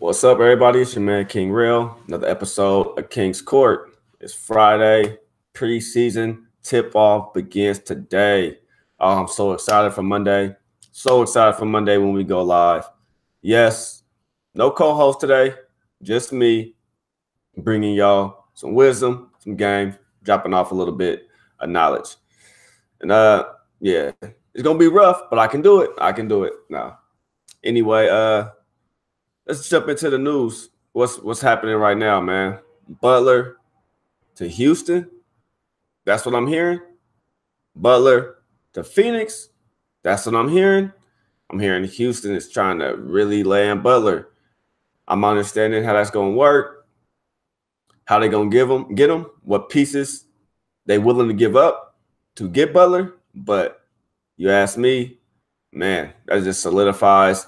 What's up, everybody? It's your man King Real. Another episode of King's Court. It's Friday. Preseason tip-off begins today. Oh, I'm so excited for Monday. So excited for Monday when we go live. Yes, no co-host today. Just me bringing y'all some wisdom, some game, dropping off a little bit of knowledge. And yeah, it's gonna be rough, but I can do it. I can do it. Now, anyway, let's jump into the news. What's happening right now, man? Butler to Houston. That's what I'm hearing. Butler to Phoenix. That's what I'm hearing. I'm hearing Houston is trying to really land Butler. I'm understanding how that's going to work, how they going to get them, what pieces they willing to give up to get Butler. But you ask me, man, that just solidifies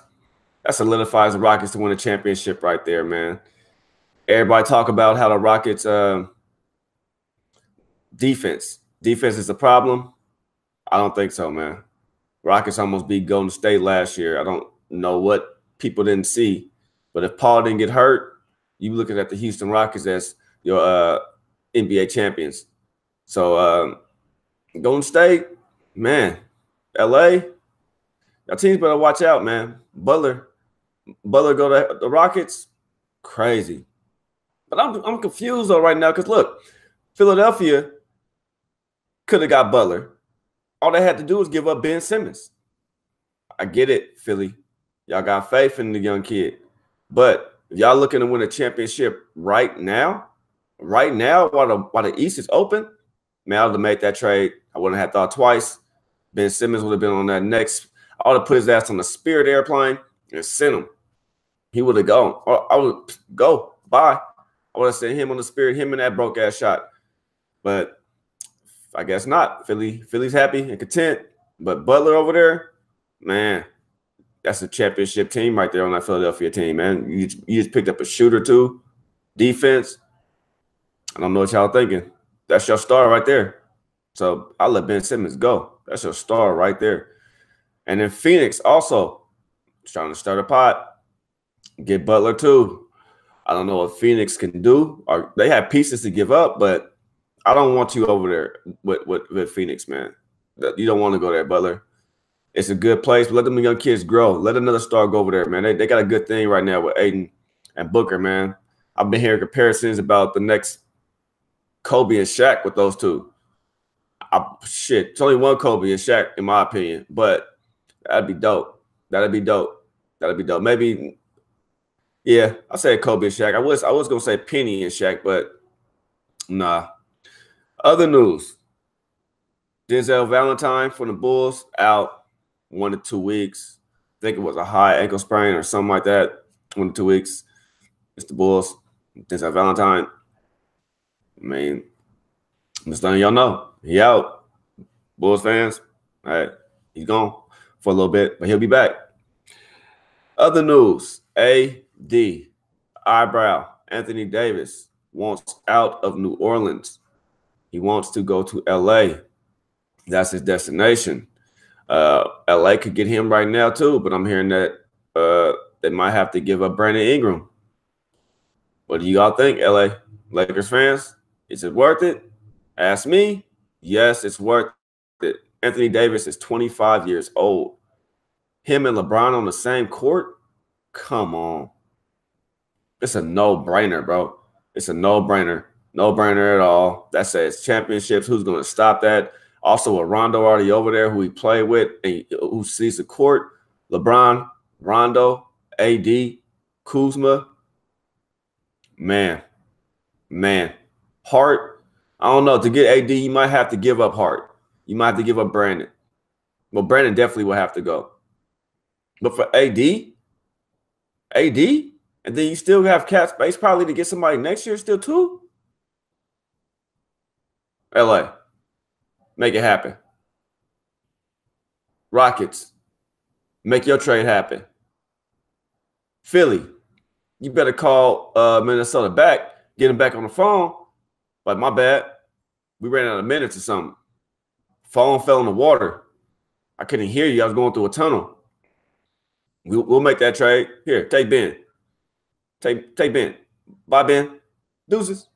the Rockets to win a championship right there, man. Everybody talk about how the Rockets defense is a problem. I don't think so, man. Rockets almost beat Golden State last year. I don't know what people didn't see. But if Paul didn't get hurt, you looking at the Houston Rockets as your NBA champions. So Golden State, man, LA, your teams better watch out, man. Butler go to the Rockets, crazy. But I'm confused though right now because look, Philadelphia could have got Butler. All they had to do was give up Ben Simmons. I get it, Philly. Y'all got faith in the young kid. But if y'all looking to win a championship right now, while the East is open, man, I would have made that trade. I wouldn't have thought twice. Ben Simmons would have been on that next. I would have put his ass on the Spirit airplane and sent him. He would have gone. I would go. Bye. I would have sent him on the Spirit, him and that broke-ass shot. But I guess not. Philly's happy and content. But Butler over there, man, that's a championship team right there on that Philadelphia team, man. You just picked up a shooter, too. Defense. I don't know what y'all thinking. That's your star right there. So I'll let Ben Simmons go. That's your star right there. And then Phoenix also trying to start a pot. Get Butler, too. I don't know what Phoenix can do. Or they have pieces to give up, but I don't want you over there with Phoenix, man. You don't want to go there, Butler. It's a good place. But let them young kids grow. Let another star go over there, man. They got a good thing right now with Aiden and Booker, man. I've been hearing comparisons about the next Kobe and Shaq with those two. Shit, it's only one Kobe and Shaq, in my opinion. But that'd be dope. That'd be dope. Maybe, yeah, I say Kobe and Shaq. I was gonna say Penny and Shaq, but nah. Other news: Denzel Valentine from the Bulls out 1 to 2 weeks. I think it was a high ankle sprain or something like that. 1 to 2 weeks. It's the Bulls. Denzel Valentine. I mean, I'm just letting y'all know he out. Bulls fans, all right, he's gone for a little bit, but he'll be back. Other news: AD, eyebrow, Anthony Davis wants out of New Orleans. He wants to go to LA. That's his destination. LA could get him right now too, but I'm hearing that they might have to give up Brandon Ingram. What do you all think, LA Lakers fans? Is it worth it? Ask me. Yes, it's worth it. Anthony Davis is 25 years old. Him and LeBron on the same court? Come on. It's a no-brainer, bro. It's a no-brainer. No-brainer at all. That says championships. Who's going to stop that? Also, with Rondo already over there, who he played with and who sees the court. LeBron, Rondo, AD, Kuzma. Man. Hart, I don't know. To get AD, you might have to give up Hart. You might have to give up Brandon. Well, Brandon definitely will have to go. But for AD, and then you still have cap space probably to get somebody next year still too. LA, make it happen. Rockets, make your trade happen. Philly, you better call Minnesota back, get him back on the phone. Like, my bad, we ran out of minutes or something. Phone fell in the water. I couldn't hear you. I was going through a tunnel. We'll make that trade. Here, take Ben. Take Ben. Bye, Ben. Deuces.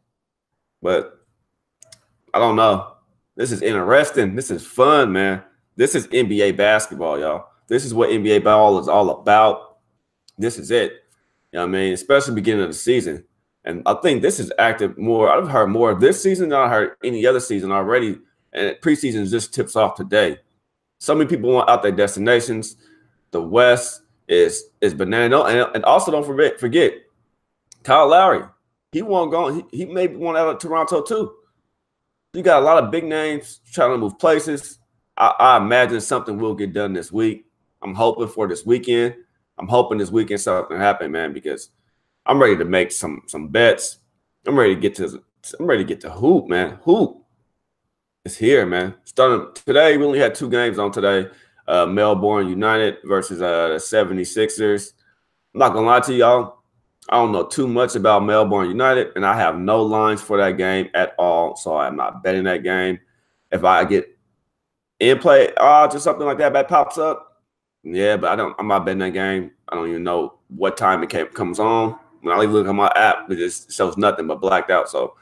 But I don't know. This is interesting. This is fun, man. This is NBA basketball, y'all. This is what NBA ball is all about. This is it. You know what I mean? Especially beginning of the season. And I think this is active more. I've heard more of this season than I heard any other season already. And preseason just tips off today. So many people want out their destinations. The West is banana. And also don't forget Kyle Lowry. He won't go. He may want out of Toronto too. You got a lot of big names trying to move places. I imagine something will get done this week. I'm hoping for this weekend. I'm hoping this weekend something happen, man, because I'm ready to make some bets. I'm ready to get to hoop, man. Hoop is here, man. Starting today, we only had 2 games on today. Melbourne United versus the 76ers. I'm not gonna lie to y'all. I don't know too much about Melbourne United, and I have no lines for that game at all, so I'm not betting that game. If I get in play odds or something like that pops up, yeah, but I'm not betting that game. I don't even know what time it comes on. When I look at my app, it just shows nothing but blacked out. So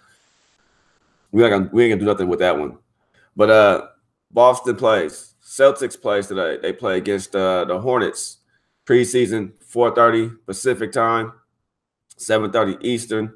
we ain't gonna do nothing with that one. But Boston plays. Celtics plays today. They play against the Hornets. Preseason, 4:30 Pacific time. 7:30 Eastern.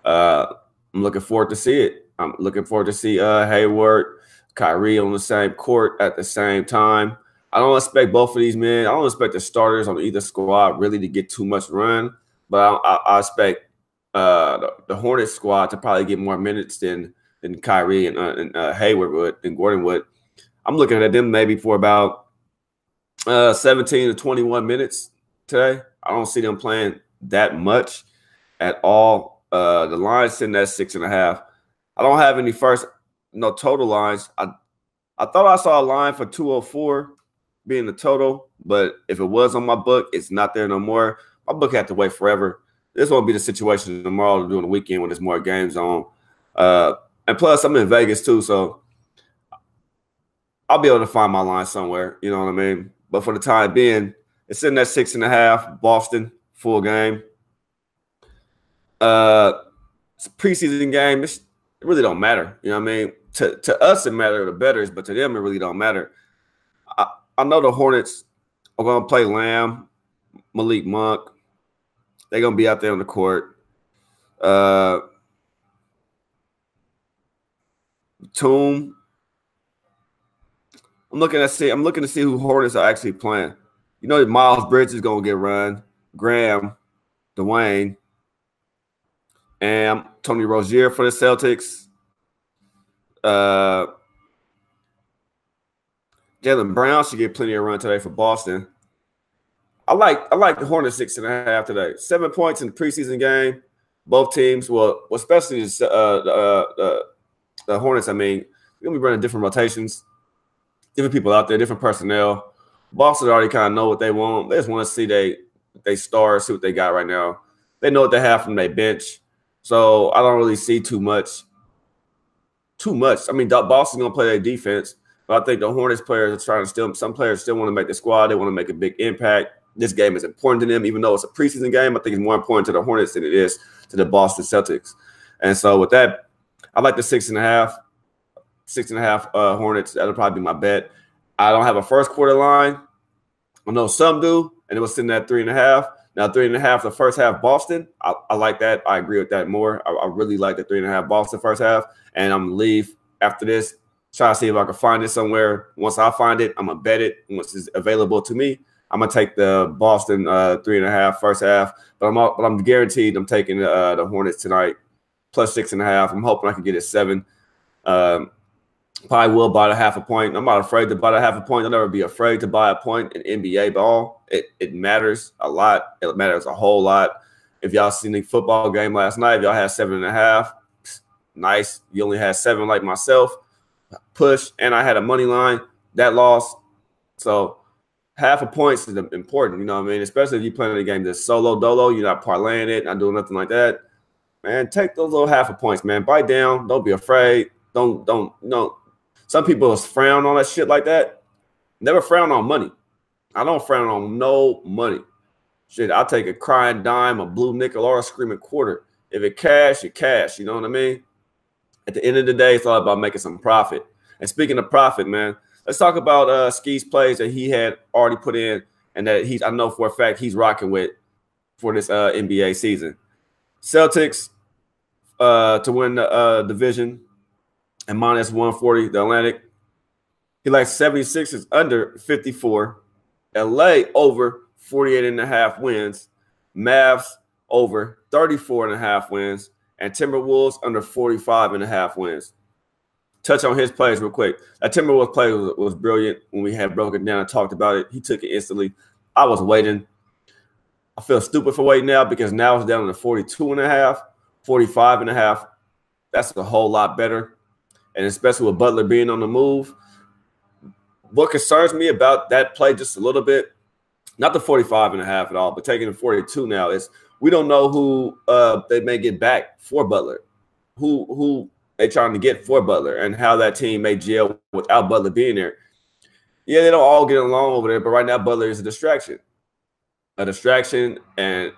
I'm looking forward to see it. I'm looking forward to see Hayward, Kyrie on the same court at the same time. I don't expect both of these men. I don't expect the starters on either squad really to get too much run, but I expect the Hornets squad to probably get more minutes than Kyrie and Hayward would and Gordon would. I'm looking at them maybe for about 17 to 21 minutes today. I don't see them playing that much at all. The line's sitting at 6.5. I don't have any total lines. I thought I saw a line for 204 being the total, but if it was on my book, it's not there no more. My book had to wait forever. This won't be the situation tomorrow during the weekend when there's more games on. And plus, I'm in Vegas too, so I'll be able to find my line somewhere. You know what I mean? But for the time being, it's sitting at 6.5. Boston. Full game. It's a preseason game. It really don't matter. You know what I mean? To us, it matters, the bettors, but to them, it really don't matter. I know the Hornets are going to play Lamb, Malik Monk. They're going to be out there on the court. Toom. I'm looking to see who Hornets are actually playing. You know, Miles Bridges is going to get run. Graham, Dwayne, and Tony Rozier for the Celtics. Jaylen Brown should get plenty of run today for Boston. I like the Hornets 6.5 today. 7 points in the preseason game. Both teams, well especially the Hornets. I mean, we're gonna be running different rotations, different people out there, different personnel. Boston already kind of know what they want. They just want to see they stars, see what they got right now. They know what they have from their bench. So I don't really see too much. I mean, Boston's going to play their defense, but I think the Hornets players are trying to some players still want to make the squad. They want to make a big impact. This game is important to them, even though it's a preseason game. I think it's more important to the Hornets than it is to the Boston Celtics. And so with that, I like the 6.5 Hornets. That'll probably be my bet. I don't have a first quarter line. I know some do, and it was sitting at 3.5. Now 3.5 the first half Boston. I like that. I agree with that more. I really like the 3.5 Boston first half, and I'm gonna leave after this. Try to see if I can find it somewhere. Once I find it, I'm gonna bet it. Once it's available to me, I'm gonna take the Boston 3.5 first half. But I'm guaranteed I'm taking the Hornets tonight plus 6.5. I'm hoping I can get it 7. Probably will buy a half a point. I'm not afraid to buy a half a point. I'll never be afraid to buy a point in NBA ball. It matters a lot. It matters a whole lot. If y'all seen the football game last night, if y'all had 7.5, nice. You only had 7 like myself. Push, and I had a money line. That lost. So half a point is important, you know what I mean? Especially if you're playing the game that's solo dolo, you're not parlaying it, not doing nothing like that. Man, take those little half a points, man. Bite down. Don't be afraid. Don't Some people frown on that shit like that. Never frown on money. I don't frown on no money. shit, I'll take a crying dime, a blue nickel, or a screaming quarter. If it cash, it cash. You know what I mean? At the end of the day, it's all about making some profit. And speaking of profit, man, let's talk about Ski's plays that he had already put in and that I know for a fact he's rocking with for this NBA season. Celtics to win the division and minus 140, the Atlantic. He likes 76ers under 54. LA over 48.5 wins. Mavs over 34.5 wins. And Timberwolves under 45.5 wins. Touch on his plays real quick. That Timberwolves play was brilliant when we had broken down and talked about it. He took it instantly. I was waiting. I feel stupid for waiting now because now it's down to 42.5, 45.5. That's a whole lot better. And especially with Butler being on the move. What concerns me about that play just a little bit, not the 45.5 at all, but taking the 42 now, is we don't know who they may get back for Butler, who they trying to get for Butler, and how that team may gel without Butler being there. Yeah, they don't all get along over there, but right now Butler is a distraction. And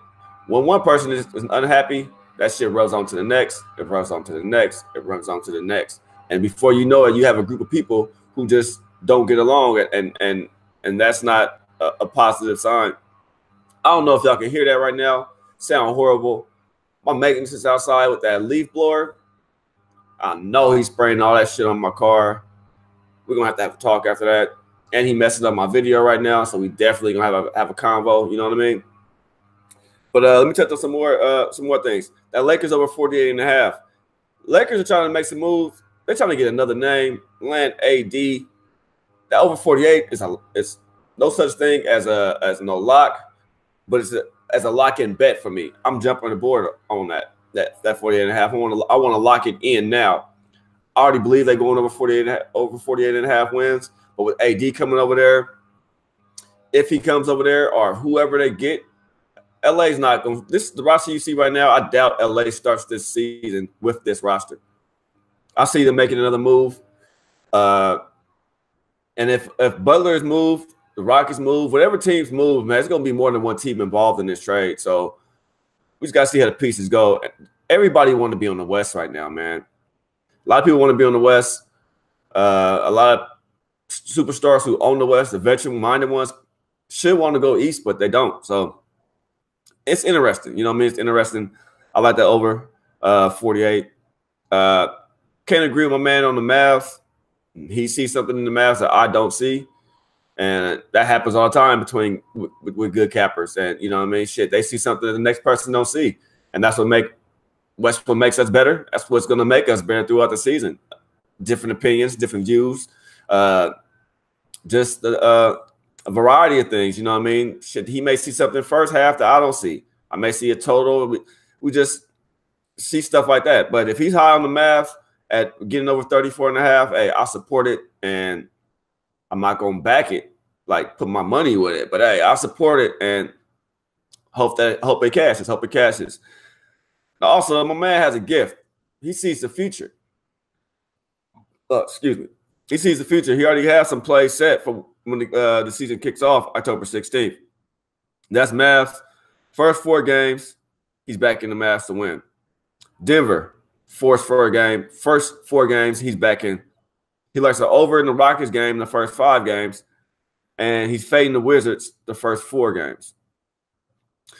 when one person is unhappy, that shit runs on to the next. It runs on to the next. It runs on to the next. And before you know it, you have a group of people who just don't get along, and that's not a positive sign. I don't know if y'all can hear that right now. Sound horrible. My maintenance is outside with that leaf blower. I know he's spraying all that shit on my car. We're gonna have a talk after that. And he messes up my video right now, so we definitely gonna have a convo. You know what I mean? But let me touch on some more things. That Lakers over 48.5. Lakers are trying to make some moves. They're trying to get another name, land AD. That over 48 is no such thing as no lock, but it's as a lock-in bet for me. I'm jumping on the board on that 48.5. I want to lock it in now. I already believe they're going over 48.5 wins, but with AD coming over there, if he comes over there or whoever they get, LA's not going. This is the roster you see right now. I doubt LA starts this season with this roster. I see them making another move. And if Butler's moved, the Rockets move, whatever teams move, man, it's going to be more than one team involved in this trade. So we just got to see how the pieces go. Everybody want to be on the West right now, man. A lot of people want to be on the West. A lot of superstars who own the West, the veteran-minded ones, should want to go East, but they don't. So it's interesting. You know what I mean? It's interesting. I like that over 48. Can't agree with my man on the Mavs. He sees something in the Mavs that I don't see. And that happens all the time with good cappers. And, you know what I mean? Shit, they see something that the next person don't see. And that's what makes us better. That's what's going to make us better throughout the season. Different opinions, different views, just a variety of things. You know what I mean? Shit, he may see something first half that I don't see. I may see a total. We just see stuff like that. But if he's high on the Mavs at getting over 34.5, hey, I support it. And I'm not going to back it, like put my money with it. But, hey, I'll support it and hope it cashes. Now, also, my man has a gift. He sees the future. Excuse me. He sees the future. He already has some plays set for when the season kicks off October 16th. That's Mavs. First 4 games, he's back in the Mavs to win. Denver, first 4 games, he's back in. He likes to over in the Rockets game the first 5 games, and he's fading the Wizards the first 4 games.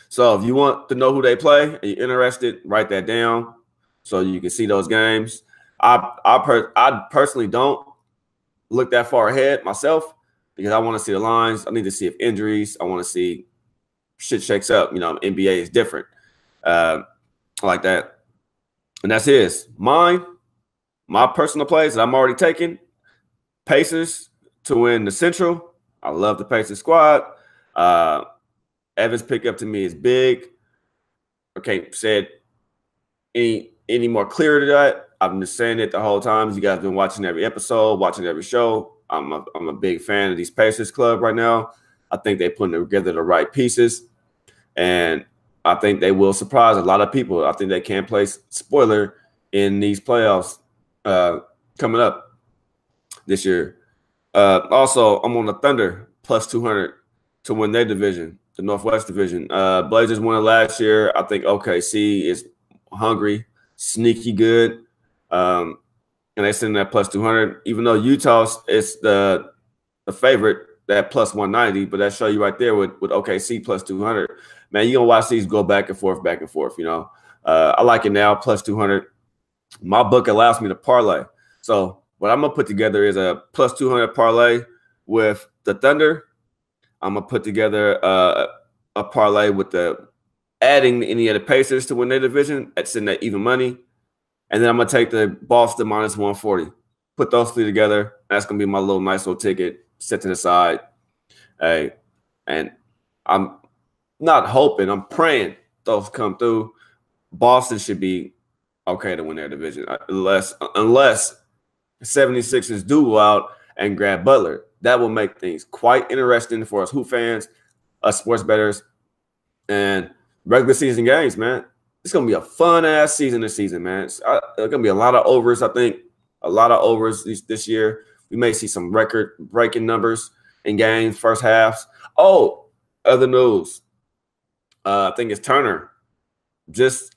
So if you want to know who they play and you're interested, write that down so you can see those games. I personally don't look that far ahead myself because I want to see the lines. I need to see if injuries. I want to see shit shakes up. You know, NBA is different like that. And that's his. Mine, my personal plays that I'm already taking, Pacers to win the Central. I love the Pacers squad. Evans pickup to me is big. I can't say it any more clear to that. I've been saying it the whole time. You guys have been watching every episode, watching every show. I'm a big fan of these Pacers club right now. I think they're putting together the right pieces, and I think they will surprise a lot of people. I think they can play spoiler in these playoffs coming up this year. Also, I'm on the Thunder plus 200 to win their division. the Northwest Division. Blazers won it last year. I think OKC is hungry, sneaky good. And they sitting at plus 200, even though Utah is the favorite at plus 190, but that show you right there with OKC plus 200. Man, you're going to watch these go back and forth, you know. I like it now, plus 200. My book allows me to parlay. So what I'm going to put together is a plus 200 parlay with the Thunder. I'm going to put together a parlay with adding any of the Pacers to win their division at sitting at even money. And then I'm going to take the Boston minus 140. Put those three together. That's going to be my nice little ticket set to the side. Hey, and I'm not hoping, I'm praying those come through. Boston should be okay to win their division unless 76ers do go out and grab Butler. That will make things quite interesting for us Hoop fans, us sports bettors, and regular season games, man. It's going to be a fun-ass season this season, man. It's going to be a lot of overs, I think. A lot of overs this year. We may see some record-breaking numbers in games, first halves. Oh, other news. I think it's Turner. Just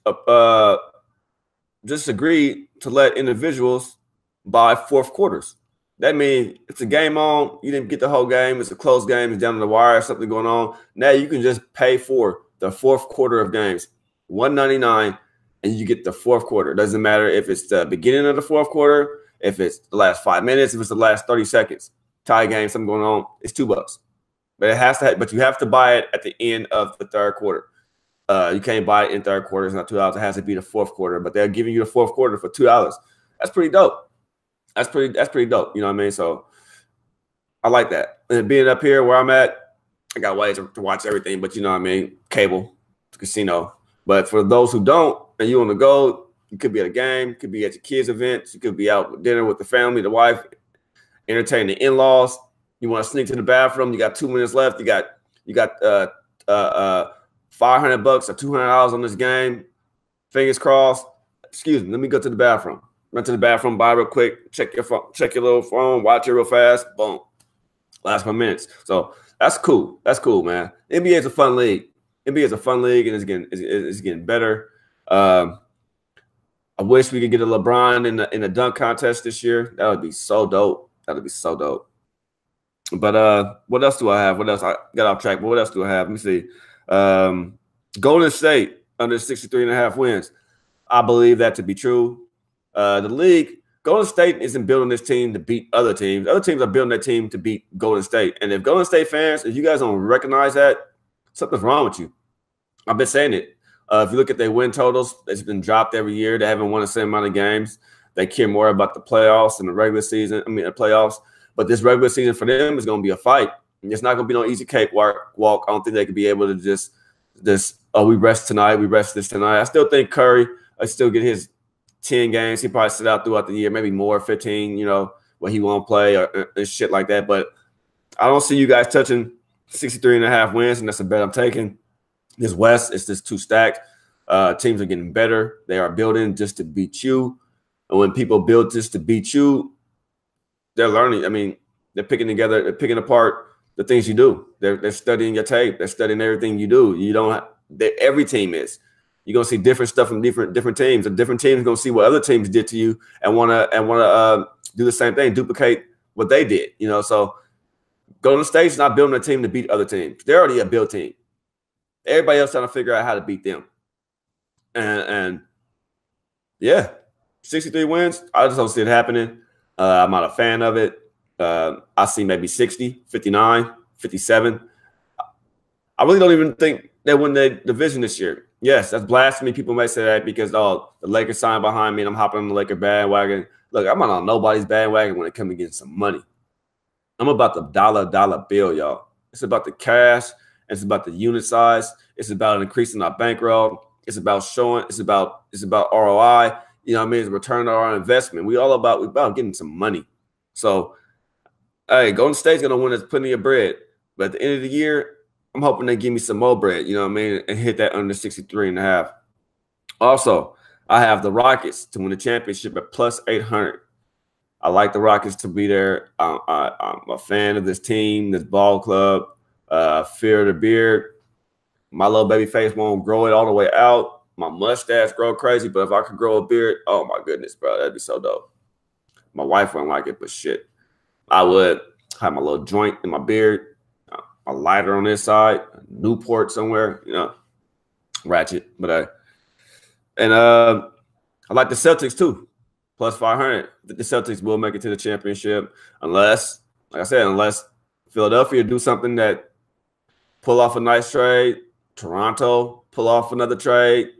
agreed to let individuals buy fourth quarters. That means it's a game on. You didn't get the whole game. It's a close game. It's down to the wire. Something going on. Now you can just pay for the fourth quarter of games. $199, and you get the fourth quarter. It doesn't matter if it's the beginning of the fourth quarter, if it's the last 5 minutes, if it's the last 30 seconds. Tie game, something going on. It's $2. But you have to buy it at the end of the third quarter. You can't buy it in third quarter. It's not $2. It has to be the fourth quarter. But they're giving you the fourth quarter for $2. That's pretty dope. That's pretty dope. You know what I mean? So I like that. And being up here where I'm at, I got ways to watch everything. But you know what I mean? Cable, casino. But for those who don't, and you want to go, you could be at a game, you could be at your kids' events, you could be out with dinner with the family, the wife, entertaining the in-laws. You want to sneak to the bathroom. You got 2 minutes left. You got $500 or $200 on this game. Fingers crossed. Excuse me. Let me go to the bathroom. Run to the bathroom, buy real quick. Check your phone. Check your little phone. Watch it real fast. Boom. Last 5 minutes. So that's cool. That's cool, man. NBA is a fun league. NBA is a fun league, and it's getting better. I wish we could get a LeBron in a dunk contest this year. That would be so dope. That would be so dope. But what else do I have? What else? I got off track, but what else do I have? Let me see. Golden State under 63.5 wins. I believe that to be true. The league, Golden State isn't building this team to beat other teams. Other teams are building their team to beat Golden State. And if Golden State fans, if you guys don't recognize that, something's wrong with you. I've been saying it. If you look at their win totals, it's been dropped every year. They haven't won the same amount of games. They care more about the playoffs than the regular season. I mean, the playoffs. But this regular season for them is going to be a fight. And it's not going to be no easy cakewalk. I don't think they could be able to just we rest tonight, we rest this tonight. I still think Curry, I still get his 10 games. He probably sit out throughout the year, maybe more, 15, you know, where he won't play or shit like that. But I don't see you guys touching 63.5 wins, and that's a bet I'm taking. This West is just too stacked. Teams are getting better. They are building just to beat you. And when people build just to beat you, they're learning. I mean, they're picking together, they're picking apart the things you do. They're studying your tape. They're studying everything you do. You don't. Every team is. You're gonna see different stuff from different teams. And different teams are gonna see what other teams did to you and wanna do the same thing, duplicate what they did. You know, so Golden State's not building a team to beat other teams. They're already a built team. Everybody else trying to figure out how to beat them. And yeah, 63 wins. I just don't see it happening. I'm not a fan of it. I see maybe 60, 59, 57. I really don't even think they win the division this year. Yes, that's blasphemy. People may say that because, the Lakers signed behind me and I'm hopping on the Laker bandwagon. Look, I'm not on nobody's bandwagon when it comes to getting some money. I'm about the dollar bill, y'all. It's about the cash. It's about the unit size. It's about increasing our bankroll. It's about showing. It's about ROI. You know what I mean? It's a return on our investment. We about getting some money. So, hey, Golden State's gonna win us plenty of bread. But at the end of the year, I'm hoping they give me some more bread. You know what I mean? And hit that under 63.5. Also, I have the Rockets to win the championship at plus 800. I like the Rockets to be there. I'm a fan of this team, this ball club. Fear the beard. My little baby face won't grow it all the way out. My mustache grow crazy, but if I could grow a beard, oh my goodness, bro, that'd be so dope. My wife wouldn't like it, but shit, I would have my little joint in my beard, a lighter on this side, a Newport somewhere, ratchet. But I like the Celtics too, plus 500. The Celtics will make it to the championship unless, like I said, unless Philadelphia do something that pull off a nice trade, Toronto pull off another trade.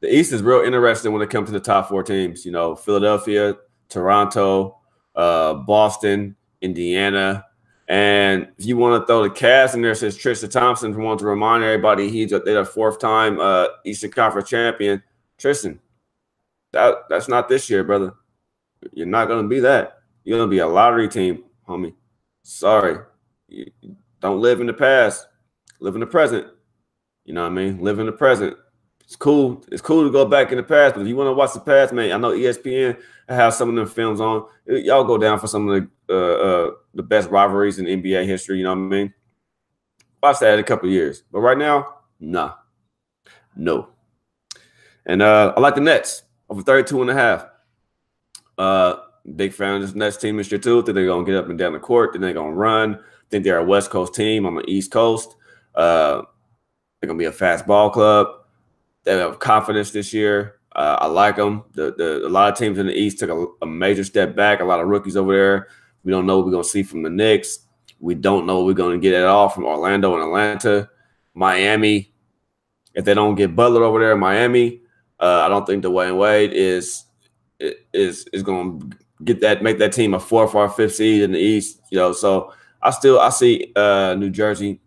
The East is real interesting when it comes to the top 4 teams. Philadelphia, Toronto, Boston, Indiana. And if you want to throw the Cavs in there, says Tristan Thompson wants to remind everybody they're the 4th-time Eastern Conference champion. Tristan, that's not this year, brother. You're not going to be that. You're going to be a lottery team, homie. Sorry. You don't live in the past. Live in the present. You know what I mean? Live in the present. It's cool. It's cool to go back in the past, but if you want to watch the past, man, I know ESPN has some of them films on. Y'all go down for some of the best rivalries in NBA history. You know what I mean? Watch that in a couple of years, but right now, no. And I like the Nets over 32.5. Big fan of this Nets team this year too. Think they're gonna get up and down the court. Think they're gonna run. Think they're a West Coast team. I'm an East Coast. They're gonna be a fast ball club. They have confidence this year. I like them. A lot of teams in the East took a major step back. A lot of rookies over there. We don't know what we're going to see from the Knicks. We don't know what we're going to get at all from Orlando and Atlanta. Miami, if they don't get Butler over there in Miami, I don't think Dwayne Wade is going to make that team a 4th or 5th seed in the East. So I see New Jersey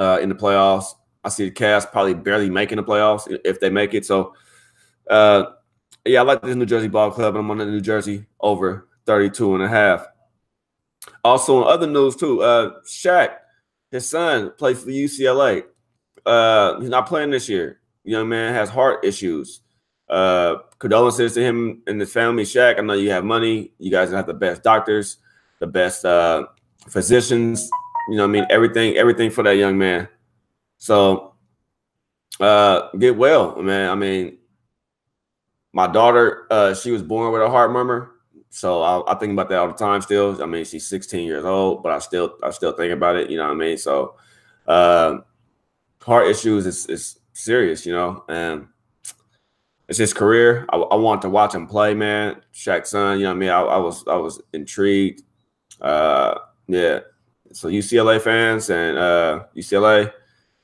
in the playoffs. I see the Cavs probably barely making the playoffs if they make it. So, yeah, I like this New Jersey ball club, and I'm on the New Jersey over 32.5. Also, in other news, too, Shaq, his son, plays for UCLA. He's not playing this year. Young man has heart issues. Condolences to him and his family. Shaq, I know you have money. You guys have the best doctors, the best physicians. You know what I mean? Everything for that young man. So get well, man. I mean, my daughter, she was born with a heart murmur. So I think about that all the time still. I mean, she's 16 years old, but I still think about it, you know what I mean? So heart issues is serious, and it's his career. I want to watch him play, man. Shaq's son, you know what I mean? I was intrigued. Yeah. So UCLA fans and UCLA,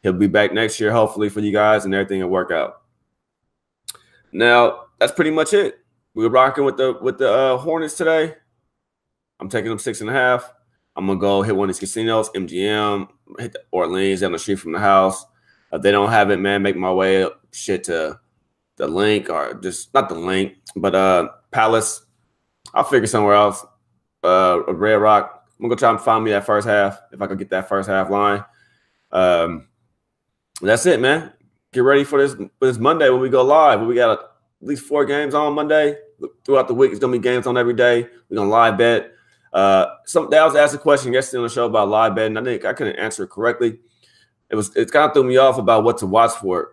he'll be back next year, hopefully, for you guys, and everything will work out. Now, that's pretty much it. We're rocking with the Hornets today. I'm taking them 6.5. I'm gonna go hit one of these casinos, MGM, hit the Orleans down the street from the house. If they don't have it, man, make my way up to the link, or just not the link, but Palace. I'll figure somewhere else. Red Rock. I'm gonna try and find me that first half if I could get that first half line. That's it, man. Get ready for this Monday when we go live. We got at least 4 games on Monday. Throughout the week, it's gonna be games on every day. We're gonna live bet. I was asked a question yesterday on the show about live betting. I think I couldn't answer it correctly. It kind of threw me off about what to watch for.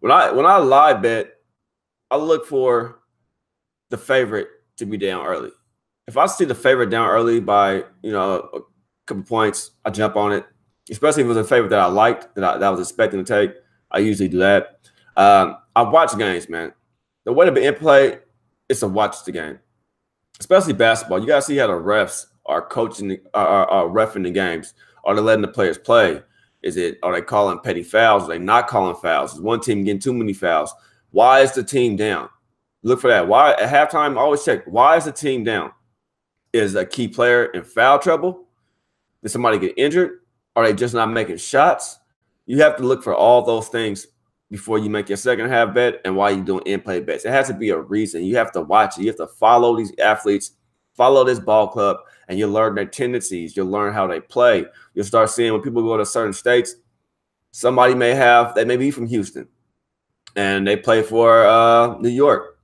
When I live bet, I look for the favorite to be down early. If I see the favorite down early by a couple points, I jump on it. Especially if it was a favorite that I liked, that I was expecting to take. I usually do that. I watch games, man. The way to be in play is to watch the game, especially basketball. You got to see how the refs are coaching, are reffing the games. Are they letting the players play? Are they calling petty fouls? Are they not calling fouls? Is one team getting too many fouls? Why is the team down? Look for that. Why at halftime? Always check. Why is the team down? Is a key player in foul trouble? Did somebody get injured? Are they just not making shots? You have to look for all those things before you make your second half bet and while you're doing in-play bets. It has to be a reason. You have to watch it. You have to follow these athletes, follow this ball club, and you'll learn their tendencies. You'll learn how they play. You'll start seeing when people go to certain states, they may be from Houston, and they play for New York.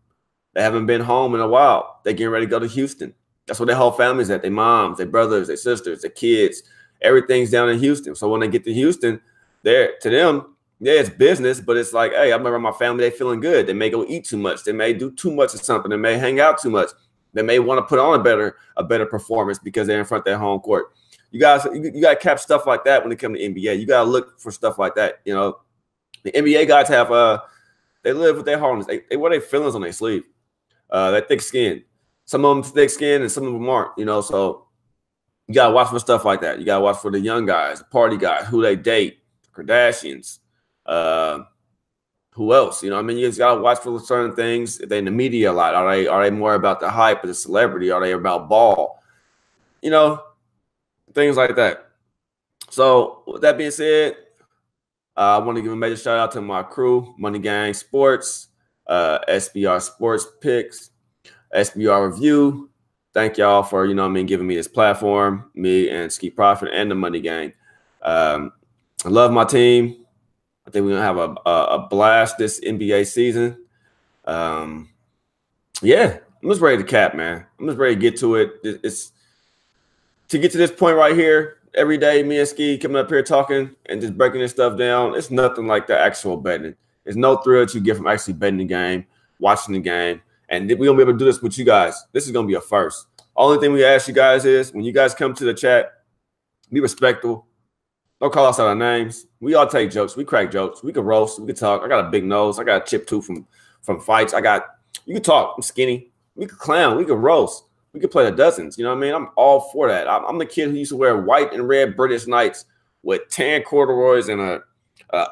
They haven't been home in a while. They're getting ready to go to Houston. That's where their whole family's at, their moms, their brothers, their sisters, their kids. Everything's down in Houston. So when they get to Houston, to them, yeah, it's business, but it's like, hey, I'm around my family. They feeling good. They may go eat too much. They may do too much of something. They may hang out too much. They may want to put on a better performance because they're in front of their home court. You guys, you got to catch stuff like that when it comes to NBA. You got to look for stuff like that. You know, the NBA guys have they live with their heart. They wear their feelings on their sleeve. That thick skin. Some of them thick skin and some of them aren't. You know, so you gotta watch for stuff like that. You gotta watch for the young guys, the party guys, who they date, the Kardashians. Who else? You know, I mean, you just gotta watch for certain things. If they in the media a lot, are they more about the hype of the celebrity? Are they about ball? You know, things like that. So with that being said, I want to give a major shout out to my crew, Money Gang Sports, SBR Sports Picks, SBR Review. Thank y'all for, you know what I mean, giving me this platform, me and Ski Profit and the Money Gang. I love my team. I think we're going to have a blast this NBA season. Yeah, I'm just ready to cap, man. I'm just ready to get to it. It's to get to this point right here. Every day, me and Ski coming up here talking and just breaking this stuff down. It's nothing like the actual betting. There's no thrill that you get from actually betting the game, watching the game. And we're going to be able to do this with you guys. This is going to be a first. Only thing we ask you guys is when you guys come to the chat, be respectful. Don't call us out our names. We all take jokes. We crack jokes. We can roast. We can talk. I got a big nose. I got a chipped tooth from fights. You can talk. I'm skinny. We can clown. We can roast. We can play the dozens. You know what I mean? I'm all for that. I'm the kid who used to wear white and red British Knights with tan corduroys and a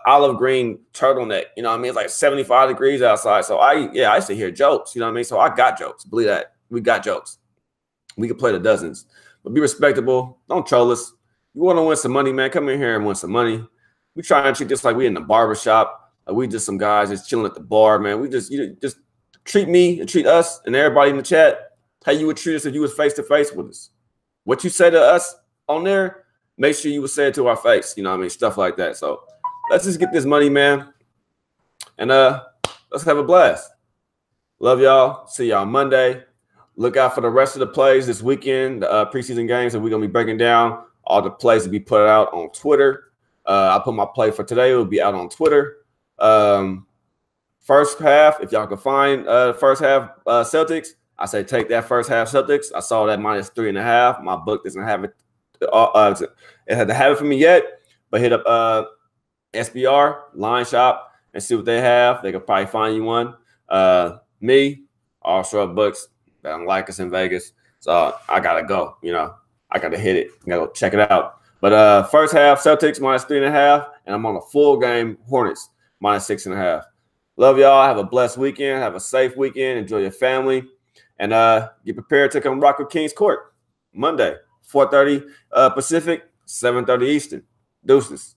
olive green turtleneck. You know what I mean? It's like 75 degrees outside. So I used to hear jokes. You know what I mean? So I got jokes. Believe that. We got jokes. We can play the dozens. But be respectable. Don't troll us. You want to win some money, man, come in here and win some money. We try and treat this like we in the barbershop. Like we just some guys just chilling at the bar, man. You just treat me and treat us and everybody in the chat how you would treat us if you was face-to-face with us. What you say to us on there, make sure you would say it to our face. You know what I mean? Stuff like that. So let's just get this money, man. And let's have a blast. Love y'all. See y'all Monday. Look out for the rest of the plays this weekend, the preseason games that we're going to be breaking down. All the plays will be put out on Twitter. I put my play for today. It will be out on Twitter. First half, if y'all can find first half Celtics, I say take that first half Celtics. I saw that -3.5. My book doesn't have it. It had to have it for me yet, but hit up SBR, Line Shop, and see what they have. They could probably find you one. Me, all short books. They don't like us in Vegas. So I got to go, you know. I got to hit it. I got to go check it out. But first half, Celtics -3.5, and I'm on a full game Hornets -6.5. Love y'all. Have a blessed weekend. Have a safe weekend. Enjoy your family. And get prepared to come rock with King's Court Monday, 4:30 Pacific, 7:30 Eastern. Deuces.